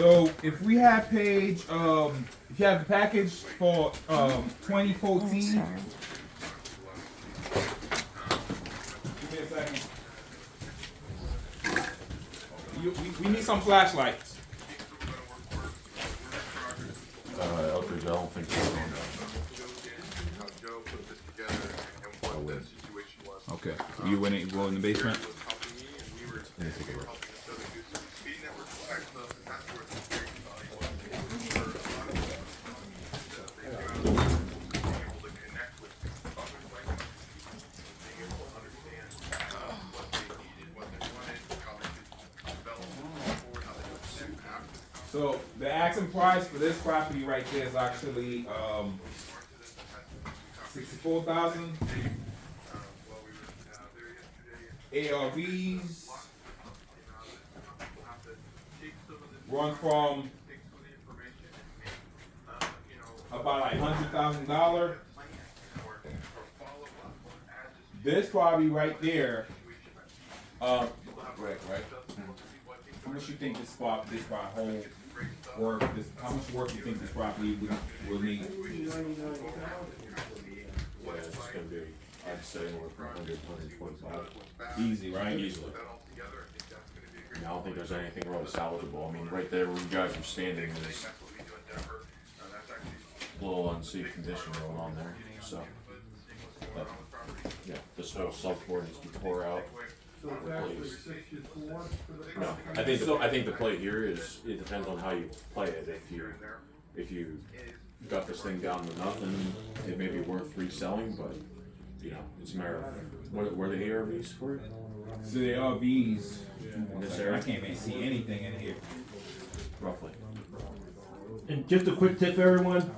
So if we have page, if you have the package for 2014, give me a second. We need some flashlights. Eldridge, I don't think so. Okay. You went in, go in the basement? Let me take a look. So the asking price for this property right there is actually $64,000. ARVs run from about like $100,000. This property right there, right. How much you think this whole work? How much work do you think this property will need? Yeah, it's just gonna be, I'd say, anywhere from 100 to 125. Easy, right? Easily. I don't think there's anything really salvageable. I mean, right there where you guys are standing is a little unsafe condition going on there. So, but, yeah, this whole subfloor needs to be tore out. Replaced. No, I think the play here is it depends on how you play it. If you got this thing down to nothing, it may be worth reselling, but you know it's a matter of where the ARVs for it. So the RVs In this area, I can't even see anything in here. roughly. And just a quick tip, everyone.